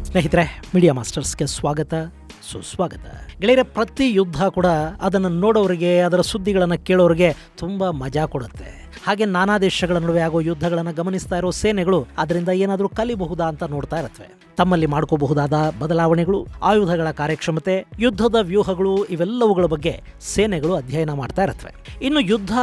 ಸ್ನೇಹಿತರೆ, ಮೀಡಿಯಾ ಮಾಸ್ಟರ್ಸ್ಗೆ ಸ್ವಾಗತ, ಸುಸ್ವಾಗತ. ಗೆಳೆಯರೆ, ಪ್ರತಿ ಯುದ್ಧ ಕೂಡ ಅದನ್ನು ನೋಡೋರಿಗೆ, ಅದರ ಸುದ್ದಿಗಳನ್ನು ಕೇಳೋರಿಗೆ ತುಂಬ ಮಜಾ ಕೊಡುತ್ತೆ. ಹಾಗೆ ನಾನಾ ದೇಶಗಳ ನಡುವೆ ಆಗೋ ಯುದ್ಧಗಳನ್ನು ಗಮನಿಸ್ತಾ ಇರೋ ಸೇನೆಗಳು ಅದರಿಂದ ಏನಾದರೂ ಕಲಿಬಹುದಾ ಅಂತ ನೋಡ್ತಾ ಇರತ್ವೆ. ತಮ್ಮಲ್ಲಿ ಮಾಡ್ಕೋಬಹುದಾದ ಬದಲಾವಣೆಗಳು, ಆಯುಧಗಳ ಕಾರ್ಯಕ್ಷಮತೆ, ಯುದ್ಧದ ವ್ಯೂಹಗಳು, ಇವೆಲ್ಲವುಗಳ ಬಗ್ಗೆ ಸೇನೆಗಳು ಅಧ್ಯಯನ ಮಾಡ್ತಾ ಇರತ್ವೆ. ಇನ್ನು ಯುದ್ಧ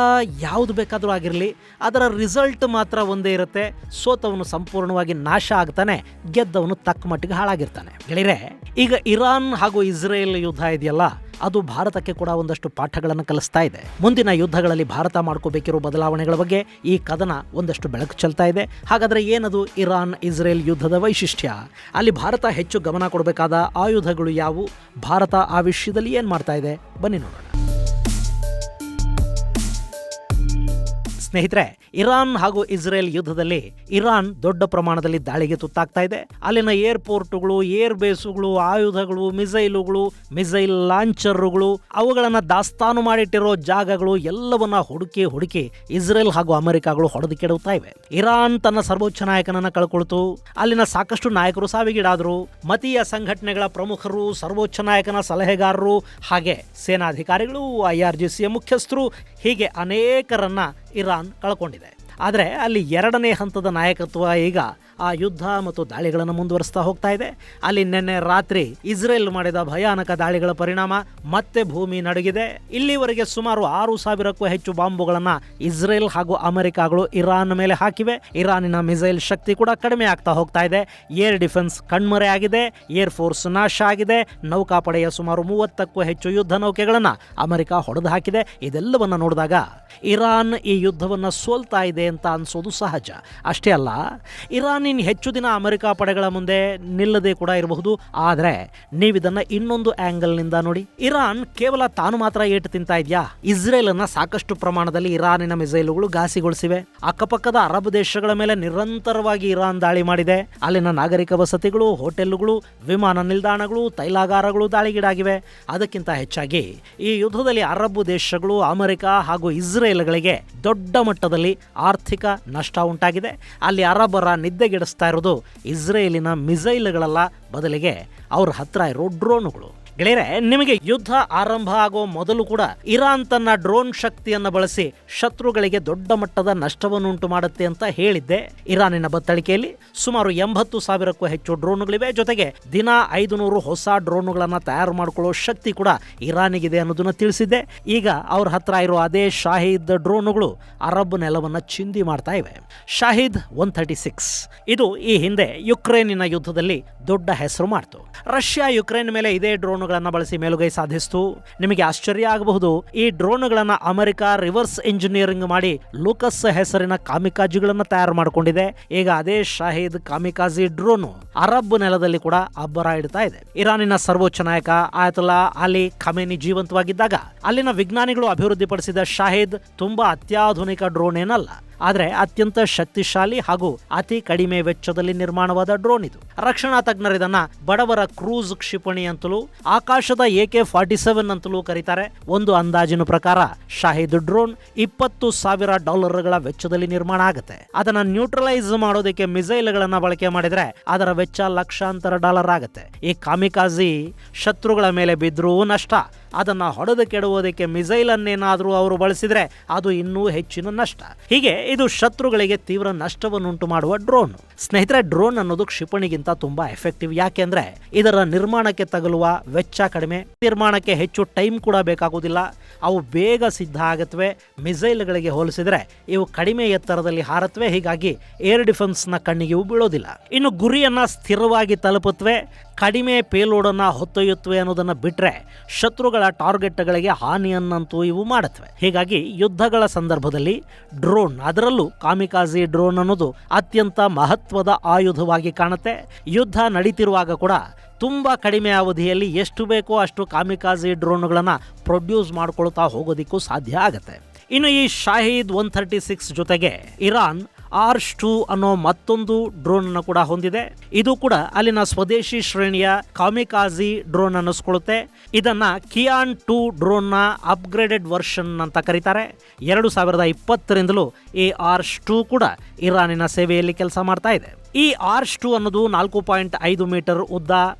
ಯಾವುದು ಬೇಕಾದರೂ ಆಗಿರಲಿ, ಅದರ ರಿಸಲ್ಟ್ ಮಾತ್ರ ಒಂದೇ ಇರುತ್ತೆ. ಸೋತವನು ಸಂಪೂರ್ಣವಾಗಿ ನಾಶ ಆಗ್ತಾನೆ, ಗೆದ್ದವನು ತಕ್ಕ ಮಟ್ಟಿಗೆ ಹಾಳಾಗಿರ್ತಾನೆ. ಗೆಳೆಯರೆ, ಈಗ ಇರಾನ್ ಹಾಗೂ ಇಸ್ರೇಲ್ ಯುದ್ಧ ಇದೆಯಲ್ಲ, ಅದು ಭಾರತಕ್ಕೆ ಕೂಡ ಒಂದಷ್ಟು ಪಾಠಗಳನ್ನು ಕಲಿಸ್ತಾ ಇದೆ. ಮುಂದಿನ ಯುದ್ಧಗಳಲ್ಲಿ ಭಾರತ ಮಾಡ್ಕೋಬೇಕಿರೋ ಬದಲಾವಣೆಗಳ ಬಗ್ಗೆ ಈ ಕದನ ಒಂದಷ್ಟು ಬೆಳಕು ಚೆಲ್ತಾ ಇದೆ. ಹಾಗಾದರೆ ಏನದು ಇರಾನ್ ಇಸ್ರೇಲ್ ಯುದ್ಧದ ವೈಶಿಷ್ಟ್ಯ? ಅಲ್ಲಿ ಭಾರತ ಹೆಚ್ಚು ಗಮನ ಕೊಡಬೇಕಾದ ಆಯುಧಗಳು ಯಾವುವು? ಭಾರತ ಆ ವಿಷಯದಲ್ಲಿ ಏನು ಮಾಡ್ತಾ ಇದೆ? ಬನ್ನಿ ನೋಡೋಣ. ಸ್ನೇಹಿತರೆ, ಇರಾನ್ ಹಾಗೂ ಇಸ್ರೇಲ್ ಯುದ್ಧದಲ್ಲಿ ಇರಾನ್ ದೊಡ್ಡ ಪ್ರಮಾಣದಲ್ಲಿ ದಾಳಿಗೆ ತುತ್ತಾಗ್ತಾ ಇದೆ. ಅಲ್ಲಿನ ಏರ್ಪೋರ್ಟ್ಗಳು, ಏರ್ ಬೇಸುಗಳು, ಆಯುಧಗಳು, ಮಿಸೈಲ್ ಲಾಂಚರ್ಗಳು, ಅವುಗಳನ್ನು ದಾಸ್ತಾನು ಮಾಡಿಟ್ಟಿರೋ ಜಾಗಗಳು ಎಲ್ಲವನ್ನ ಹುಡುಕಿ ಇಸ್ರೇಲ್ ಹಾಗೂ ಅಮೆರಿಕಾಗಳು ಹೊಡೆದು ಕೆಡುತ್ತಾ ಇವೆ. ಇರಾನ್ ತನ್ನ ಸರ್ವೋಚ್ಚ ನಾಯಕನನ್ನ ಕಳ್ಕೊಳ್ತು. ಅಲ್ಲಿನ ಸಾಕಷ್ಟು ನಾಯಕರು ಸಾವಿಗೀಡಾದರು. ಮತೀಯ ಸಂಘಟನೆಗಳ ಪ್ರಮುಖರು, ಸರ್ವೋಚ್ಚ ನಾಯಕನ ಸಲಹೆಗಾರರು, ಹಾಗೆ ಸೇನಾಧಿಕಾರಿಗಳು, IRGCಯ ಮುಖ್ಯಸ್ಥರು, ಹೀಗೆ ಅನೇಕರನ್ನ ಇರಾನ್ ಕಳ್ಕೊಂಡಿದೆ. ಆದರೆ ಅಲ್ಲಿ ಎರಡನೇ ಹಂತದ ನಾಯಕತ್ವ ಈಗ ಆ ಯುದ್ಧ ಮತ್ತು ದಾಳಿಗಳನ್ನು ಮುಂದುವರಿಸ್ತಾ ಹೋಗ್ತಾ ಇದೆ. ಅಲ್ಲಿ ನಿನ್ನೆ ರಾತ್ರಿ ಇಸ್ರೇಲ್ ಮಾಡಿದ ಭಯಾನಕ ದಾಳಿಗಳ ಪರಿಣಾಮ ಮತ್ತೆ ಭೂಮಿ ನಡುಗಿದೆ. ಇಲ್ಲಿವರೆಗೆ ಸುಮಾರು 6,000ಕ್ಕೂ ಹೆಚ್ಚು ಬಾಂಬುಗಳನ್ನು ಇಸ್ರೇಲ್ ಹಾಗೂ ಅಮೆರಿಕಾಗಳು ಇರಾನ್ ಮೇಲೆ ಹಾಕಿವೆ. ಇರಾನಿನ ಮಿಸೈಲ್ ಶಕ್ತಿ ಕೂಡ ಕಡಿಮೆ ಆಗ್ತಾ ಹೋಗ್ತಾ ಇದೆ. ಏರ್ ಡಿಫೆನ್ಸ್ ಕಣ್ಮರೆ ಆಗಿದೆ. ಏರ್ ಫೋರ್ಸ್ ನಾಶ ಆಗಿದೆ. ನೌಕಾಪಡೆಯ ಸುಮಾರು 30ಕ್ಕೂ ಹೆಚ್ಚು ಯುದ್ಧ ನೌಕೆಗಳನ್ನು ಅಮೆರಿಕ ಹೊಡೆದು ಹಾಕಿದೆ. ಇದೆಲ್ಲವನ್ನ ನೋಡಿದಾಗ ಇರಾನ್ ಈ ಯುದ್ಧವನ್ನು ಸೋಲ್ತಾ ಇದೆ ಅಂತ ಅನ್ಸೋದು ಸಹಜ. ಅಷ್ಟೇ ಅಲ್ಲ, ಇರಾನ್ ಹೆಚ್ಚು ದಿನ ಅಮೆರಿಕ ಪಡೆಗಳ ಮುಂದೆ ನಿಲ್ಲದೆ ಕೂಡ ಇರಬಹುದು. ಆದರೆ ನೀವಿದನ್ನ ಇನ್ನೊಂದು ಆಂಗಲ್ ನಿಂದ ನೋಡಿ. ಇರಾನ್ ಕೇವಲ ತಾನು ಮಾತ್ರ ಏಟು ತಿಂತಾ ಇದೆಯಾ? ಇಸ್ರೇಲ್ ಅನ್ನ ಸಾಕಷ್ಟು ಪ್ರಮಾಣದಲ್ಲಿ ಇರಾನಿನ ಮಿಸೈಲುಗಳು ಘಾಸಿಗೊಳಿಸಿವೆ. ಅಕ್ಕಪಕ್ಕದ ಅರಬ್ ದೇಶಗಳ ಮೇಲೆ ನಿರಂತರವಾಗಿ ಇರಾನ್ ದಾಳಿ ಮಾಡಿದೆ. ಅಲ್ಲಿನ ನಾಗರಿಕ ವಸತಿಗಳು, ಹೋಟೆಲ್ಗಳು, ವಿಮಾನ ನಿಲ್ದಾಣಗಳು, ತೈಲಾಗಾರಗಳು ದಾಳಿಗೀಡಾಗಿವೆ. ಅದಕ್ಕಿಂತ ಹೆಚ್ಚಾಗಿ ಈ ಯುದ್ಧದಲ್ಲಿ ಅರಬ್ ದೇಶಗಳು, ಅಮೆರಿಕ ಹಾಗೂ ಇಸ್ರೇಲ್ಗಳಿಗೆ ದೊಡ್ಡ ಮಟ್ಟದಲ್ಲಿ ಆರ್ಥಿಕ ನಷ್ಟ ಉಂಟಾಗಿದೆ. ಅಲ್ಲಿ ಅರಬರ ನಿದ್ದೆಗೆಡಿಸ್ತಾ ಇರೋದು ಇಸ್ರೇಲಿನ ಮಿಸೈಲ್ಗಳಲ್ಲ, ಬದಲಿಗೆ ಅವ್ರ ಹತ್ರ ಇರೋ ಡ್ರೋನುಗಳು. ಗೆಳೆಯರೆ, ನಿಮಗೆ ಯುದ್ಧ ಆರಂಭ ಆಗೋ ಮೊದಲು ಕೂಡ ಇರಾನ್ ತನ್ನ ಡ್ರೋನ್ ಶಕ್ತಿಯನ್ನು ಬಳಸಿ ಶತ್ರುಗಳಿಗೆ ದೊಡ್ಡ ಮಟ್ಟದ ನಷ್ಟವನ್ನುಂಟು ಮಾಡುತ್ತೆ ಅಂತ ಹೇಳಿದ್ದೆ. ಇರಾನಿನ ಬತ್ತಳಿಕೆಯಲ್ಲಿ ಸುಮಾರು 80,000ಕ್ಕೂ ಹೆಚ್ಚು ಡ್ರೋನುಗಳಿವೆ. ಜೊತೆಗೆ ದಿನ 500 ಹೊಸ ಡ್ರೋನುಗಳನ್ನು ತಯಾರು ಮಾಡಿಕೊಳ್ಳೋ ಶಕ್ತಿ ಕೂಡ ಇರಾನಿಗಿದೆ ಅನ್ನೋದನ್ನ ತಿಳಿಸಿದ್ದೆ. ಈಗ ಅವ್ರ ಹತ್ರ ಇರೋ ಅದೇ ಶಾಹೀದ್ ಡ್ರೋನುಗಳು ಅರಬ್ ನೆಲವನ್ನ ಚಿಂದಿ ಮಾಡ್ತಾ ಇವೆ. ಶಾಹೀದ್ 136 ಇದು ಈ ಹಿಂದೆ ಯುಕ್ರೇನಿನ ಯುದ್ಧದಲ್ಲಿ ದೊಡ್ಡ ಹೆಸರು ಮಾಡ್ತು. ರಷ್ಯಾ ಯುಕ್ರೇನ್ ಮೇಲೆ ಇದೇ ಡ್ರೋನುಗಳನ್ನು ಬಳಸಿ ಮೇಲುಗೈ ಸಾಧಿಸಿತು. ನಿಮಗೆ ಆಶ್ಚರ್ಯ ಆಗಬಹುದು, ಈ ಡ್ರೋನುಗಳನ್ನು ಅಮೆರಿಕ ರಿವರ್ಸ್ ಇಂಜಿನಿಯರಿಂಗ್ ಮಾಡಿ ಲೂಕಸ್ ಹೆಸರಿನ ಕಾಮಿಕಾಜಿಗಳನ್ನು ತಯಾರು ಮಾಡಿಕೊಂಡಿದೆ. ಈಗ ಅದೇ ಶಾಹೀದ್ ಕಾಮಿಕಾಜಿ ಡ್ರೋನು ಅರಬ್ ನೆಲದಲ್ಲಿ ಕೂಡ ಅಬ್ಬರ ಇಡ್ತಾ ಇದೆ. ಇರಾನಿನ ಸರ್ವೋಚ್ಚ ನಾಯಕ ಆಯತುಲ್ಲಾ ಅಲಿ ಖಮೇನಿ ಜೀವಂತವಾಗಿದ್ದಾಗ ಅಲ್ಲಿನ ವಿಜ್ಞಾನಿಗಳು ಅಭಿವೃದ್ಧಿಪಡಿಸಿದ ಶಾಹೀದ್ ತುಂಬಾ ಅತ್ಯಾಧುನಿಕ ಡ್ರೋನ್ ಏನಲ್ಲ, ಆದರೆ ಅತ್ಯಂತ ಶಕ್ತಿಶಾಲಿ ಹಾಗೂ ಅತಿ ಕಡಿಮೆ ವೆಚ್ಚದಲ್ಲಿ ನಿರ್ಮಾಣವಾದ ಡ್ರೋನ್ ಇದು. ರಕ್ಷಣಾ ತಜ್ಞರು ಇದನ್ನ ಬಡವರ ಕ್ರೂಸ್ ಕ್ಷಿಪಣಿ ಅಂತಲೂ, ಆಕಾಶದ AK-47 ಅಂತಲೂ ಕರೀತಾರೆ. ಒಂದು ಅಂದಾಜಿನ ಪ್ರಕಾರ ಶಾಹೀದ್ ಡ್ರೋನ್ $20,000 ವೆಚ್ಚದಲ್ಲಿ ನಿರ್ಮಾಣ ಆಗುತ್ತೆ. ಅದನ್ನ ನ್ಯೂಟ್ರಲೈಸ್ ಮಾಡೋದಕ್ಕೆ ಮಿಸೈಲ್ಗಳನ್ನ ಬಳಕೆ ಮಾಡಿದ್ರೆ ಅದರ ವೆಚ್ಚ ಲಕ್ಷಾಂತರ ಡಾಲರ್ ಆಗುತ್ತೆ. ಈ ಕಾಮಿಕಾಜಿ ಶತ್ರುಗಳ ಮೇಲೆ ಬಿದ್ದರೂ ನಷ್ಟ, ಅದನ್ನ ಹೊಡೆದು ಕೆಡುವುದಕ್ಕೆ ಮಿಸೈಲ್ ಅನ್ನೇನಾದರೂ ಅವರು ಬಳಸಿದ್ರೆ ಅದು ಇನ್ನೂ ಹೆಚ್ಚಿನ ನಷ್ಟ. ಹೀಗೆ ಇದು ಶತ್ರುಗಳಿಗೆ ತೀವ್ರ ನಷ್ಟವನ್ನುಂಟು ಮಾಡುವ ಡ್ರೋನ್. ಸ್ನೇಹಿತರೆ, ಡ್ರೋನ್ ಅನ್ನೋದು ಕ್ಷಿಪಣಿಗಿಂತ ತುಂಬಾ ಎಫೆಕ್ಟಿವ್. ಯಾಕೆಂದ್ರೆ ಇದರ ನಿರ್ಮಾಣಕ್ಕೆ ತಗಲುವ ವೆಚ್ಚ ಕಡಿಮೆ, ನಿರ್ಮಾಣಕ್ಕೆ ಹೆಚ್ಚು ಟೈಮ್ ಕೂಡ ಬೇಕಾಗುವುದಿಲ್ಲ, ಅವು ಬೇಗ ಸಿದ್ಧ ಆಗತ್ವೆ. ಮಿಸೈಲ್ಗಳಿಗೆ ಹೋಲಿಸಿದ್ರೆ ಇವು ಕಡಿಮೆ ಎತ್ತರದಲ್ಲಿ ಹಾರತ್ವೆ. ಹೀಗಾಗಿ ಏರ್ ಡಿಫೆನ್ಸ್ನ ಕಣ್ಣಿಗೆ ಇವು ಬೀಳೋದಿಲ್ಲ. ಇನ್ನು ಗುರಿಯನ್ನ ಸ್ಥಿರವಾಗಿ ತಲುಪುತ್ತವೆ, ಕಡಿಮೆ ಪೇಲೋಡನ್ನ ಹೊತ್ತೊಯ್ಯುತ್ತವೆ ಅನ್ನೋದನ್ನ ಬಿಟ್ರೆ ಶತ್ರುಗಳ ಟಾರ್ಗೆಟ್ಗಳಿಗೆ ಹಾನಿಯನ್ನಂತೂ ಇವು ಮಾಡುತ್ತವೆ. ಹೀಗಾಗಿ ಯುದ್ಧಗಳ ಸಂದರ್ಭದಲ್ಲಿ ಡ್ರೋನ್, ಅದರಲ್ಲೂ ಕಾಮಿಕಾಜಿ ಡ್ರೋನ್ ಅನ್ನೋದು ಅತ್ಯಂತ ಮಹತ್ವದ ಆಯುಧವಾಗಿ ಕಾಣುತ್ತೆ. ಯುದ್ಧ ನಡೀತಿರುವಾಗ ಕೂಡ ತುಂಬ ಕಡಿಮೆ ಅವಧಿಯಲ್ಲಿ ಎಷ್ಟು ಬೇಕೋ ಅಷ್ಟು ಕಾಮಿಕಾಜಿ ಡ್ರೋನ್ಗಳನ್ನು ಪ್ರೊಡ್ಯೂಸ್ ಮಾಡ್ಕೊಳ್ತಾ ಹೋಗೋದಿಕ್ಕೂ ಸಾಧ್ಯ ಆಗುತ್ತೆ. ಇನ್ನು ಈ ಶಾಹೀದ್ 136 ಜೊತೆಗೆ ಇರಾನ್ ಆರ್ಶ್-2 ಅನ್ನೋ ಮತ್ತೊಂದು ಡ್ರೋನ್ ಅನ್ನು ಕೂಡ ಹೊಂದಿದೆ. ಇದು ಕೂಡ ಅಲ್ಲಿನ ಸ್ವದೇಶಿ ಶ್ರೇಣಿಯ ಕಾಮಿಕಾಜಿ ಡ್ರೋನ್ ಅನ್ನಿಸ್ಕೊಳ್ಳುತ್ತೆ. ಇದನ್ನ ಕಿಯಾನ್ 2 ಡ್ರೋನ್ನ ಅಪ್ಗ್ರೇಡೆಡ್ ವರ್ಷನ್ ಅಂತ ಕರೀತಾರೆ. 2020ರಿಂದಲೂ ಈ ಆರ್ಶ್-2 ಕೂಡ ಇರಾನಿನ ಸೇವೆಯಲ್ಲಿ ಕೆಲಸ ಮಾಡ್ತಾ ಇದೆ. ಈ ಆರ್ಚ್ 2 ಅನ್ನೋದು 4.5 ಮೀಟರ್ ಉದ್ದ,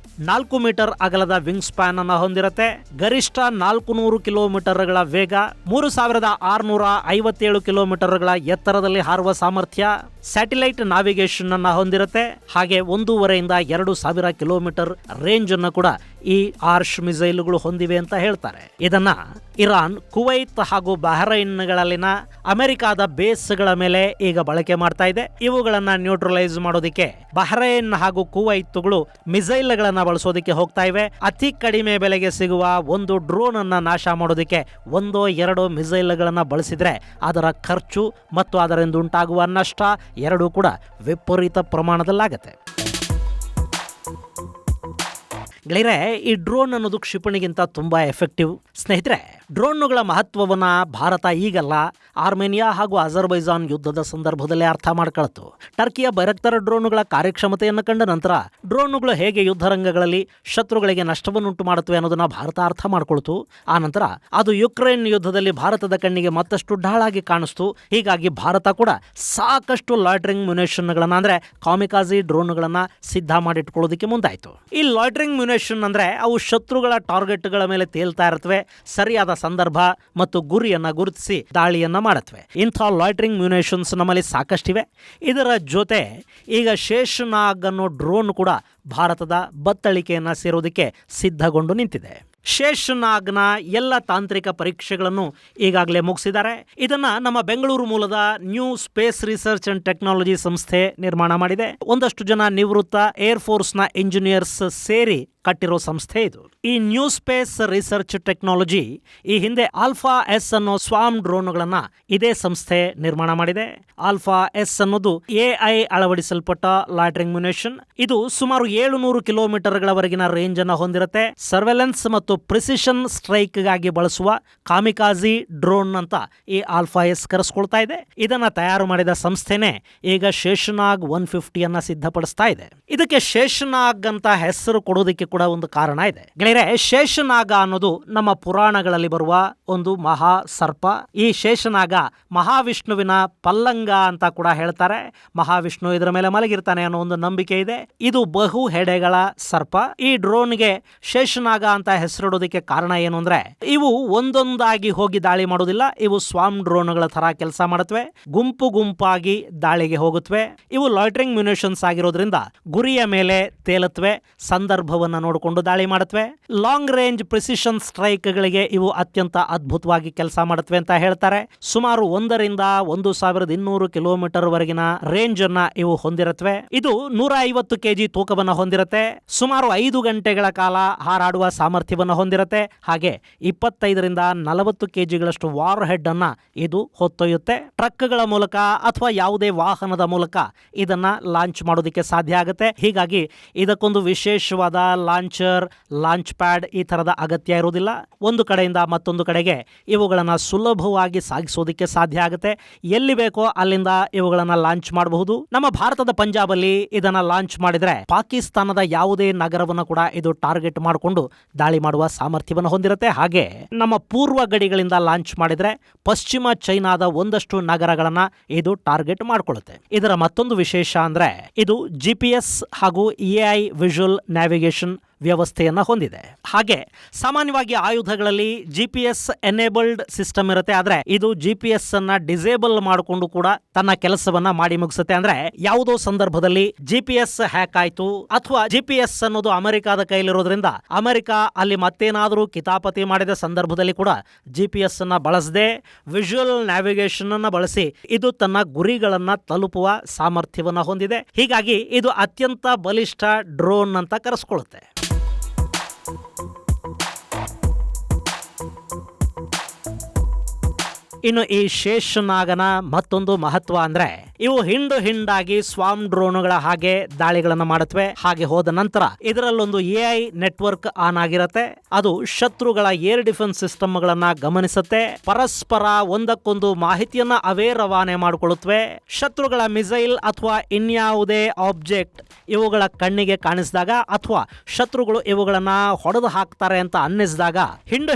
4 ಮೀಟರ್ ಅಗಲದ ವಿಂಗ್ ಸ್ಪ್ಯಾನ್ ಅನ್ನು ಹೊಂದಿರುತ್ತೆ. ಗರಿಷ್ಠ 400 ಕಿಲೋಮೀಟರ್ಗಳ ವೇಗ, 3657 ಕಿಲೋಮೀಟರ್ಗಳ ಎತ್ತರದಲ್ಲಿ ಹಾರುವ ಸಾಮರ್ಥ್ಯ, ಸ್ಯಾಟಲೈಟ್ ನಾವಿಗೇಷನ್ ಅನ್ನ ಹೊಂದಿರುತ್ತೆ. ಹಾಗೆ 1.5 ಇಂದ 2,000 ಕಿಲೋಮೀಟರ್ ರೇಂಜ್ ಅನ್ನು ಕೂಡ ಈ ಆರ್ಚ್ ಮಿಸೈಲ್ಗಳು ಹೊಂದಿವೆ ಅಂತ ಹೇಳ್ತಾರೆ. ಇದನ್ನ ಇರಾನ್, ಕುವೈತ್ ಹಾಗೂ ಬಹರೈನ್ಗಳಲ್ಲಿನ ಅಮೆರಿಕಾದ ಬೇಸ್ಗಳ ಮೇಲೆ ಈಗ ಬಳಕೆ ಮಾಡ್ತಾ ಇದೆ. ಇವುಗಳನ್ನ ನ್ಯೂಟ್ರಲೈಸ್ ಮಾಡೋದಕ್ಕೆ ಬಹರೈನ್ ಹಾಗೂ ಕುವೈತ್ಗಳು ಮಿಸೈಲ್ಗಳನ್ನ ಬಳಸೋದಕ್ಕೆ ಹೋಗ್ತಾ ಇವೆ. ಅತಿ ಕಡಿಮೆ ಬೆಲೆಗೆ ಸಿಗುವ ಒಂದು ಡ್ರೋನ್ ಅನ್ನ ನಾಶ ಮಾಡೋದಕ್ಕೆ 1-2 ಮಿಸೈಲ್ಗಳನ್ನ ಬಳಸಿದ್ರೆ ಅದರ ಖರ್ಚು ಮತ್ತು ಅದರಿಂದ ಉಂಟಾಗುವ ನಷ್ಟ ಎರಡೂ ಕೂಡ ವಿಪರೀತ ಪ್ರಮಾಣದಲ್ಲಾಗತ್ತೆ. ಗೆಳೆಯರೆ, ಈ ಡ್ರೋನ್ ಅನ್ನೋದು ಕ್ಷಿಪಣಿಗಿಂತ ತುಂಬಾ ಎಫೆಕ್ಟಿವ್. ಸ್ನೇಹಿತರೆ, ಡ್ರೋನ್ಗಳ ಮಹತ್ವವನ್ನ ಭಾರತ ಈಗಲ್ಲ, ಆರ್ಮೇನಿಯಾ ಹಾಗೂ ಅಜರ್ಬೈಜಾನ್ ಯುದ್ಧದ ಸಂದರ್ಭದಲ್ಲೇ ಅರ್ಥ ಮಾಡ್ಕೊಳ್ತು. ಟರ್ಕಿಯ ಬೈರಕ್ತಾರ್ ಡ್ರೋನ್ಗಳ ಕಾರ್ಯಕ್ಷಮತೆಯನ್ನು ಕಂಡ ನಂತರ ಡ್ರೋನ್ಗಳು ಹೇಗೆ ಯುದ್ಧ ರಂಗಗಳಲ್ಲಿ ಶತ್ರುಗಳಿಗೆ ನಷ್ಟವನ್ನುಂಟು ಮಾಡುತ್ತವೆ ಅನ್ನೋದನ್ನ ಭಾರತ ಅರ್ಥ ಮಾಡ್ಕೊಳ್ತು. ಆ ನಂತರ ಅದು ಯುಕ್ರೇನ್ ಯುದ್ಧದಲ್ಲಿ ಭಾರತದ ಕಣ್ಣಿಗೆ ಮತ್ತಷ್ಟು ಢಾಳಾಗಿ ಕಾಣಿಸ್ತು. ಹೀಗಾಗಿ ಭಾರತ ಕೂಡ ಸಾಕಷ್ಟು ಲಾಯ್ಟರಿಂಗ್ ಮ್ಯುನೇಷನ್ಗಳನ್ನ ಅಂದ್ರೆ ಕಾಮಿಕಾಜಿ ಡ್ರೋನ್ಗಳನ್ನ ಸಿದ್ಧ ಮಾಡಿಟ್ಕೊಳ್ಳೋದಕ್ಕೆ ಮುಂದಾಯಿತು. ಈ ಲಾಯ್ಟರಿಂಗ್ ಮ್ಯುನೇಷನ್ ಅಂದ್ರೆ ಅವು ಶತ್ರುಗಳ ಟಾರ್ಗೆಟ್ಗಳ ಮೇಲೆ ತೇಲ್ತಾ ಇರುತ್ತವೆ, ಸರಿಯಾದ ಸಂದರ್ಭ ಮತ್ತು ಗುರಿಯನ್ನ ಗುರುತಿಸಿ ದಾಳಿಯನ್ನ ಮಾಡುತ್ತವೆ. ಇಂಥ ಲಾಯ್ಟರಿಂಗ್ ಮ್ಯುನೇಷನ್ಸ್ ನಮ್ಮಲ್ಲಿ ಸಾಕಷ್ಟಿವೆ. ಇದರ ಜೊತೆ ಈಗ ಶೇಷನಾಗ್ ಅನ್ನೋ ಡ್ರೋನ್ ಕೂಡ ಭಾರತದ ಬತ್ತಳಿಕೆಯನ್ನ ಸೇರೋದಕ್ಕೆ ಸಿದ್ಧಗೊಂಡು ನಿಂತಿದೆ. ಶೇಷನಾಗ್ನ ಎಲ್ಲ ತಾಂತ್ರಿಕ ಪರೀಕ್ಷೆಗಳನ್ನು ಈಗಾಗಲೇ ಮುಗಿಸಿದ್ದಾರೆ. ಇದನ್ನ ನಮ್ಮ ಬೆಂಗಳೂರು ಮೂಲದ new space research and technology ಸಂಸ್ಥೆ ನಿರ್ಮಾಣ ಮಾಡಿದೆ. ಒಂದಷ್ಟು ಜನ ನಿವೃತ್ತ ಏರ್ಫೋರ್ಸ್ನ ಇಂಜಿನಿಯರ್ಸ್ ಸೇರಿ ಕಟ್ಟಿರೋ ಸಂಸ್ಥೆ ಇದು. ಈ ನ್ಯೂ ಸ್ಪೇಸ್ ರಿಸರ್ಚ್ ಟೆಕ್ನಾಲಜಿ ಈ ಹಿಂದೆ ಆಲ್ಫಾ ಎಸ್ ಅನ್ನೋ ಸ್ವಾಮ್ ಡ್ರೋನ್ಗಳನ್ನ ಇದೇ ಸಂಸ್ಥೆ ನಿರ್ಮಾಣ ಮಾಡಿದೆ. ಆಲ್ಫಾ ಎಸ್ ಅನ್ನೋದು ಎಐ ಅಳವಡಿಸಲ್ಪಟ್ಟ ಲಾಯ್ಟರಿಂಗ್ ಮ್ಯುನೇಷನ್. ಇದು ಸುಮಾರು 700 ಕಿಲೋಮೀಟರ್ಗಳವರೆಗಿನ ರೇಂಜ್ ಅನ್ನು ಹೊಂದಿರುತ್ತೆ. ಸರ್ವೆಲೆನ್ಸ್ ಮತ್ತು ಪ್ರಿಸಿಷನ್ ಸ್ಟ್ರೈಕ್ ಗಾಗಿ ಬಳಸುವ ಕಾಮಿಕಾಜಿ ಡ್ರೋನ್ ಅಂತ ಈ ಆಲ್ಫಾ ಎಸ್ ಕರೆಸ್ಕೊಳ್ತಾ ಇದೆ. ಇದನ್ನ ತಯಾರು ಮಾಡಿದ ಸಂಸ್ಥೆನೇ ಈಗ ಶೇಷನಾಗ್ 150 ಅನ್ನ ಸಿದ್ಧಪಡಿಸ್ತಾ ಇದೆ. ಇದಕ್ಕೆ ಶೇಷನಾಗ್ ಅಂತ ಹೆಸರು ಕೊಡೋದಕ್ಕೆ ಕೂಡ ಒಂದು ಕಾರಣ ಇದೆ. ಗೆಳೆಯರೆ, ಶೇಷನಾಗ ಅನ್ನೋದು ನಮ್ಮ ಪುರಾಣಗಳಲ್ಲಿ ಬರುವ ಒಂದು ಮಹಾ ಸರ್ಪ. ಈ ಶೇಷನಾಗ ಮಹಾವಿಷ್ಣುವಿನ ಪಲ್ಲಂಗ ಅಂತ ಕೂಡ ಹೇಳ್ತಾರೆ. ಮಹಾವಿಷ್ಣು ಇದರ ಮೇಲೆ ಮಲಗಿರ್ತಾನೆ ಅನ್ನೋ ಒಂದು ನಂಬಿಕೆ ಇದೆ. ಇದು ಬಹು ಹೆಡೆಗಳ ಸರ್ಪ. ಈ ಡ್ರೋನ್ಗೆ ಶೇಷನಾಗ ಅಂತ ಹೆಸರಿಡೋದಕ್ಕೆ ಕಾರಣ ಏನು ಅಂದ್ರೆ, ಇವು ಒಂದೊಂದಾಗಿ ಹೋಗಿ ದಾಳಿ ಮಾಡೋದಿಲ್ಲ. ಇವು ಸ್ವಾಮ್ ಡ್ರೋನ್ಗಳ ತರ ಕೆಲಸ ಮಾಡುತ್ತವೆ. ಗುಂಪು ಗುಂಪಾಗಿ ದಾಳಿಗೆ ಹೋಗುತ್ತವೆ. ಇವು ಲಾಯ್ಟರಿಂಗ್ ಮ್ಯುನೇಷನ್ಸ್ ಆಗಿರೋದ್ರಿಂದ ಗುರಿಯ ಮೇಲೆ ತೇಲುತ್ತವೆ, ಸಂದರ್ಭವನ್ನು ನೋಡಿಕೊಂಡು ದಾಳಿ ಮಾಡುತ್ತವೆ. ಲಾಂಗ್ ರೇಂಜ್ ಪ್ರಿಸಿಷನ್ ಸ್ಟ್ರೈಕ್ ಗಳಿಗೆ ಇವು ಅತ್ಯಂತ ಅದ್ಭುತವಾಗಿ ಕೆಲಸ ಮಾಡುತ್ತವೆ ಅಂತ ಹೇಳ್ತಾರೆ. ಸುಮಾರು 1ರಿಂದ 1,200 ಕಿಲೋಮೀಟರ್ ವರೆಗಿನ ರೇಂಜ್ ಅನ್ನ ಇವು ಹೊಂದಿರುತ್ತವೆ. ಇದು 150 ಕೆಜಿ ತೂಕವನ್ನು ಹೊಂದಿರುತ್ತೆ. ಸುಮಾರು 5 ಗಂಟೆಗಳ ಕಾಲ ಹಾರಾಡುವ ಸಾಮರ್ಥ್ಯವನ್ನು ಹೊಂದಿರುತ್ತೆ. ಹಾಗೆ 25ರಿಂದ 40 ಕೆಜಿಗಳಷ್ಟು ವಾರ್ ಹೆಡ್ ಅನ್ನ ಇದು ಹೊತ್ತೊಯ್ಯುತ್ತೆ. ಟ್ರಕ್ಗಳ ಮೂಲಕ ಅಥವಾ ಯಾವುದೇ ವಾಹನದ ಮೂಲಕ ಇದನ್ನ ಲಾಂಚ್ ಮಾಡೋದಕ್ಕೆ ಸಾಧ್ಯ ಆಗುತ್ತೆ. ಹೀಗಾಗಿ ಇದಕ್ಕೊಂದು ವಿಶೇಷವಾದ ಲಾಂಚರ್, ಲಾಂಚ್ ಪ್ಯಾಡ್ ಈ ತರದ ಅಗತ್ಯ ಇರುವುದಿಲ್ಲ. ಒಂದು ಕಡೆಯಿಂದ ಮತ್ತೊಂದು ಕಡೆಗೆ ಇವುಗಳನ್ನ ಸುಲಭವಾಗಿ ಸಾಗಿಸೋದಕ್ಕೆ ಸಾಧ್ಯ ಆಗುತ್ತೆ. ಎಲ್ಲಿ ಬೇಕೋ ಅಲ್ಲಿಂದ ಇವುಗಳನ್ನ ಲಾಂಚ್ ಮಾಡಬಹುದು. ನಮ್ಮ ಭಾರತದ ಪಂಜಾಬ್ ಅಲ್ಲಿ ಇದನ್ನ ಲಾಂಚ್ ಮಾಡಿದ್ರೆ ಪಾಕಿಸ್ತಾನದ ಯಾವುದೇ ನಗರವನ್ನು ಕೂಡ ಇದು ಟಾರ್ಗೆಟ್ ಮಾಡಿಕೊಂಡು ದಾಳಿ ಮಾಡುವ ಸಾಮರ್ಥ್ಯವನ್ನು ಹೊಂದಿರುತ್ತೆ. ಹಾಗೆ ನಮ್ಮ ಪೂರ್ವ ಗಡಿಗಳಿಂದ ಲಾಂಚ್ ಮಾಡಿದ್ರೆ ಪಶ್ಚಿಮ ಚೈನಾದ ಒಂದಷ್ಟು ನಗರಗಳನ್ನ ಇದು ಟಾರ್ಗೆಟ್ ಮಾಡಿಕೊಳ್ಳುತ್ತೆ. ಇದರ ಮತ್ತೊಂದು ವಿಶೇಷ ಅಂದ್ರೆ ಇದು GPS ಹಾಗೂ AI ವಿಜುವಲ್ ನ್ಯಾವಿಗೇಷನ್ ವ್ಯವಸ್ಥೆಯನ್ನ ಹೊಂದಿದೆ. ಹಾಗೆ ಸಾಮಾನ್ಯವಾಗಿ ಆಯುಧಗಳಲ್ಲಿ GPS ಎನೇಬಲ್ಡ್ ಸಿಸ್ಟಮ್ ಇರುತ್ತೆ. ಆದ್ರೆ ಇದು GPS ಅನ್ನ ಡಿಸೇಬಲ್ ಮಾಡಿಕೊಂಡು ಕೂಡ ತನ್ನ ಕೆಲಸವನ್ನ ಮಾಡಿ ಮುಗಿಸುತ್ತೆ. ಅಂದ್ರೆ ಯಾವುದೋ ಸಂದರ್ಭದಲ್ಲಿ GPS ಹ್ಯಾಕ್ ಆಯ್ತು ಅಥವಾ GPS ಅನ್ನೋದು ಅಮೆರಿಕಾದ ಕೈಲಿರೋದ್ರಿಂದ ಅಮೆರಿಕ ಅಲ್ಲಿ ಮತ್ತೇನಾದರೂ ಕಿತಾಪತಿ ಮಾಡಿದ ಸಂದರ್ಭದಲ್ಲಿ ಕೂಡ GPS ಅನ್ನ ಬಳಸದೆ ವಿಜುವಲ್ ನ್ಯಾವಿಗೇಷನ್ ಅನ್ನ ಬಳಸಿ ಇದು ತನ್ನ ಗುರಿಗಳನ್ನ ತಲುಪುವ ಸಾಮರ್ಥ್ಯವನ್ನ ಹೊಂದಿದೆ. ಹೀಗಾಗಿ ಇದು ಅತ್ಯಂತ ಬಲಿಷ್ಠ ಡ್ರೋನ್ ಅಂತ ಕರೆಸ್ಕೊಳ್ಳುತ್ತೆ. ಇನ್ನು ಈ ಶೇಷನಾಗನ ಮತ್ತೊಂದು ಮಹತ್ವ ಅಂದ್ರೆ ಇವು ಹಿಂಡು ಹಿಂಡಾಗಿ ಸ್ವಾಮ್ ಡ್ರೋನ್ಗಳ ಹಾಗೆ ದಾಳಿಗಳನ್ನು ಮಾಡುತ್ತವೆ. ಹಾಗೆ ಹೋದ ನಂತರ ಇದರಲ್ಲೊಂದು AI ನೆಟ್ವರ್ಕ್ ಆನ್ ಆಗಿರುತ್ತೆ. ಅದು ಶತ್ರುಗಳ ಏರ್ ಡಿಫೆನ್ಸ್ ಸಿಸ್ಟಮ್ಗಳನ್ನ ಗಮನಿಸುತ್ತೆ. ಪರಸ್ಪರ ಒಂದಕ್ಕೊಂದು ಮಾಹಿತಿಯನ್ನ ಅವೇ ರವಾನೆ ಮಾಡಿಕೊಳ್ಳುತ್ತವೆ. ಶತ್ರುಗಳ ಮಿಸೈಲ್ ಅಥವಾ ಇನ್ಯಾವುದೇ ಆಬ್ಜೆಕ್ಟ್ ಇವುಗಳ ಕಣ್ಣಿಗೆ ಕಾಣಿಸಿದಾಗ ಅಥವಾ ಶತ್ರುಗಳು ಇವುಗಳನ್ನ ಹೊಡೆದು ಹಾಕ್ತಾರೆ ಅಂತ ಅನ್ನಿಸಿದಾಗ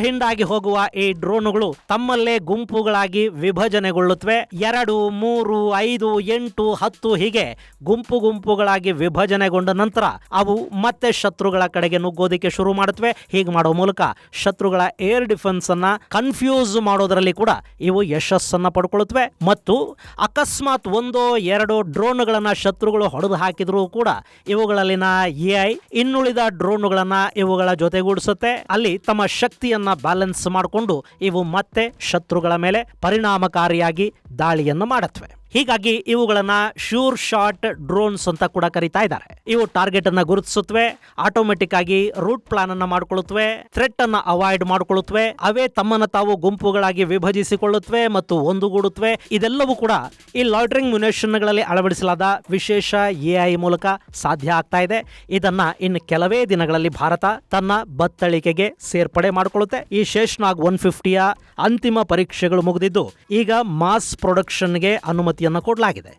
ಹಿಂಡಾಗಿ ಹೋಗುವ ಈ ಡ್ರೋನುಗಳು ತಮ್ಮಲ್ಲೇ ಗುಂಪುಗಳಾಗಿ ವಿಭಜನೆಗೊಳ್ಳುತ್ತವೆ. 2, 3, 5, 8, 10 ಹೀಗೆ ಗುಂಪುಗಳಾಗಿ ವಿಭಜನೆಗೊಂಡ ನಂತರ ಅವು ಮತ್ತೆ ಶತ್ರುಗಳ ಕಡೆಗೆ ನುಗ್ಗೋದಿಕ್ಕೆ ಶುರು ಮಾಡುತ್ತವೆ. ಹೀಗೆ ಮಾಡೋ ಮೂಲಕ ಶತ್ರುಗಳ ಏರ್ ಡಿಫೆನ್ಸ್ ಅನ್ನ ಕನ್ಫ್ಯೂಸ್ ಮಾಡೋದರಲ್ಲಿ ಕೂಡ ಇವು ಯಶಸ್ಸನ್ನ ಪಡ್ಕೊಳ್ಳುತ್ತವೆ. ಮತ್ತು ಅಕಸ್ಮಾತ್ 1-2 ಡ್ರೋನ್ಗಳನ್ನ ಶತ್ರುಗಳು ಹೊಡೆದು ಹಾಕಿದ್ರು ಕೂಡ ಇವುಗಳಲ್ಲಿನ AI ಇನ್ನುಳಿದ ಡ್ರೋನ್ಗಳನ್ನ ಇವುಗಳ ಜೊತೆಗೂಡಿಸುತ್ತೆ. ಅಲ್ಲಿ ತಮ್ಮ ಶಕ್ತಿಯನ್ನ ಬ್ಯಾಲೆನ್ಸ್ ಮಾಡಿಕೊಂಡು ಇವು ಮತ್ತೆ ಶತ್ರುಗಳ ಮೇಲೆ ಪರಿಣಾಮಕಾರಿಯಾಗಿ ದಾಳಿಯನ್ನು ಮಾಡುತ್ತವೆ. ಹೀಗಾಗಿ ಇವುಗಳನ್ನ ಶೂರ್ ಶಾಟ್ ಡ್ರೋನ್ಸ್ ಅಂತ ಕೂಡ ಕರೀತಾ ಇದ್ದಾರೆ. ಇವು ಟಾರ್ಗೆಟ್ ಅನ್ನ ಗುರುತಿಸುತ್ತವೆ, ಆಟೋಮೆಟಿಕ್ ಆಗಿ ರೂಟ್ ಪ್ಲಾನ್ ಅನ್ನ ಮಾಡ್ಕೊಳ್ಳುತ್ತವೆ, ಥ್ರೆಟ್ ಅನ್ನ ಅವಾಯ್ಡ್ ಮಾಡ್ಕೊಳ್ಳುತ್ತವೆ, ಅವೇ ತಮ್ಮನ್ನ ತಾವು ಗುಂಪುಗಳಾಗಿ ವಿಭಜಿಸಿಕೊಳ್ಳುತ್ತವೆ ಮತ್ತು ಒಂದುಗೂಡುತ್ತವೆ. ಇದೆಲ್ಲವೂ ಕೂಡ ಈ ಲಾಯ್ಟರಿಂಗ್ ಮ್ಯುನಿಷನ್ಗಳಲ್ಲಿ ಅಳವಡಿಸಲಾದ ವಿಶೇಷ AI ಮೂಲಕ ಸಾಧ್ಯ ಆಗ್ತಾ ಇದೆ. ಇದನ್ನ ಇನ್ನು ಕೆಲವೇ ದಿನಗಳಲ್ಲಿ ಭಾರತ ತನ್ನ ಬತ್ತಳಿಕೆಗೆ ಸೇರ್ಪಡೆ ಮಾಡಿಕೊಳ್ಳುತ್ತೆ. ಈ ಶೇಷ್ನಾಗ್ 150ಯ ಅಂತಿಮ ಪರೀಕ್ಷೆಗಳು ಮುಗಿದಿದ್ದು ಈಗ ಮಾಸ್ ಪ್ರೊಡಕ್ಷನ್ಗೆ ಅನುಮತಿಯನ್ನು ಕೊಡಲಾಗಿದೆ.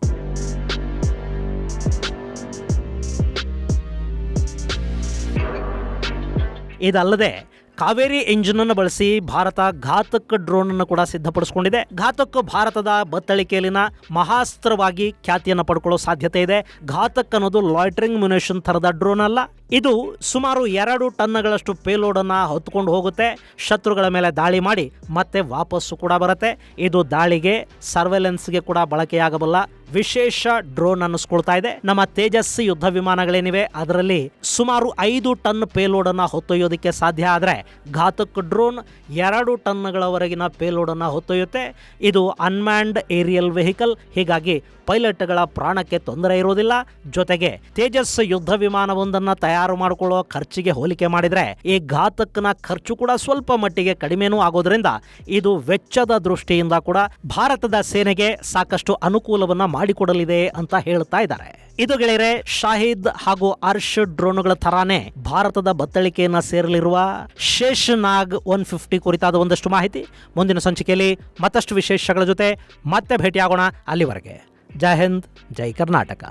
ಇದಲ್ಲದೆ ಕಾವೇರಿ ಇಂಜಿನ್ ಅನ್ನು ಬಳಸಿ ಭಾರತ ಘಾತಕ್ ಡ್ರೋನ್ ಅನ್ನು ಕೂಡ ಸಿದ್ಧಪಡಿಸಿಕೊಂಡಿದೆ. ಘಾತಕ್ ಭಾರತದ ಬತ್ತಳಿಕೆಯಲ್ಲಿನ ಮಹಾಸ್ತ್ರವಾಗಿ ಖ್ಯಾತಿಯನ್ನು ಪಡ್ಕೊಳ್ಳೋ ಸಾಧ್ಯತೆ ಇದೆ. ಘಾತಕ್ ಅನ್ನೋದು ಲಾಯ್ಟರಿಂಗ್ ಮ್ಯುನಿಷನ್ ಥರದ ಡ್ರೋನ್ ಅಲ್ಲ. ಇದು ಸುಮಾರು 2 ಟನ್ಗಳಷ್ಟು ಪೇಲೋಡ್ ಅನ್ನ ಹೊತ್ಕೊಂಡು ಹೋಗುತ್ತೆ. ಶತ್ರುಗಳ ಮೇಲೆ ದಾಳಿ ಮಾಡಿ ಮತ್ತೆ ವಾಪಸ್ಸು ಕೂಡ ಬರುತ್ತೆ. ಇದು ದಾಳಿಗೆ ಸರ್ವೆಲೆನ್ಸ್ಗೆ ಕೂಡ ಬಳಕೆಯಾಗಬಲ್ಲ ವಿಶೇಷ ಡ್ರೋನ್ ಅನ್ನಿಸ್ಕೊಳ್ತಾ ಇದೆ. ನಮ್ಮ ತೇಜಸ್ ಯುದ್ಧ ವಿಮಾನಗಳೇನಿವೆ ಅದರಲ್ಲಿ ಸುಮಾರು 5 ಟನ್ ಪೇಲೋಡ್ ಅನ್ನ ಹೊತ್ತೊಯ್ಯೋದಕ್ಕೆ ಸಾಧ್ಯ. ಆದರೆ ಘಾತಕ್ ಡ್ರೋನ್ 2 ಟನ್ಗಳವರೆಗಿನ ಪೇಲೋಡ್ ಅನ್ನ ಹೊತ್ತೊಯ್ಯುತ್ತೆ. ಇದು ಅನ್ಮ್ಯಾನ್ಡ್ ಏರಿಯಲ್ ವೆಹಿಕಲ್, ಹೀಗಾಗಿ ಪೈಲಟ್ಗಳ ಪ್ರಾಣಕ್ಕೆ ತೊಂದರೆ ಇರೋದಿಲ್ಲ. ಜೊತೆಗೆ ತೇಜಸ್ ಯುದ್ಧ ವಿಮಾನವೊಂದನ್ನು ತಯಾರು ಮಾಡಿಕೊಳ್ಳೋ ಖರ್ಚಿಗೆ ಹೋಲಿಕೆ ಮಾಡಿದ್ರೆ ಈ ಘಾತಕ್ನ ಖರ್ಚು ಕೂಡ ಸ್ವಲ್ಪ ಮಟ್ಟಿಗೆ ಕಡಿಮೆನೂ ಆಗೋದ್ರಿಂದ ಇದು ವೆಚ್ಚದ ದೃಷ್ಟಿಯಿಂದ ಕೂಡ ಭಾರತದ ಸೇನೆಗೆ ಸಾಕಷ್ಟು ಅನುಕೂಲವನ್ನ ಮಾಡಿಕೊಡಲಿದೆ ಅಂತ ಹೇಳ್ತಾ ಇದ್ದಾರೆ. ಇದು ಗೆಳೆಯರೆ, ಶಾಹಿದ್ ಹಾಗೂ ಅರ್ಶ್ ಡ್ರೋನ್ಗಳ ತರಾನೇ ಭಾರತದ ಬತ್ತಳಿಕೆಯನ್ನ ಸೇರಲಿರುವ ಶೇಷ್ನಾಗ್ 150 ಕುರಿತಾದ ಒಂದಷ್ಟು ಮಾಹಿತಿ. ಮುಂದಿನ ಸಂಚಿಕೆಯಲ್ಲಿ ಮತ್ತಷ್ಟು ವಿಶೇಷಗಳ ಜೊತೆ ಮತ್ತೆ ಭೇಟಿಯಾಗೋಣ. ಅಲ್ಲಿವರೆಗೆ ಜೈ ಹಿಂದ್, ಜೈ ಕರ್ನಾಟಕ.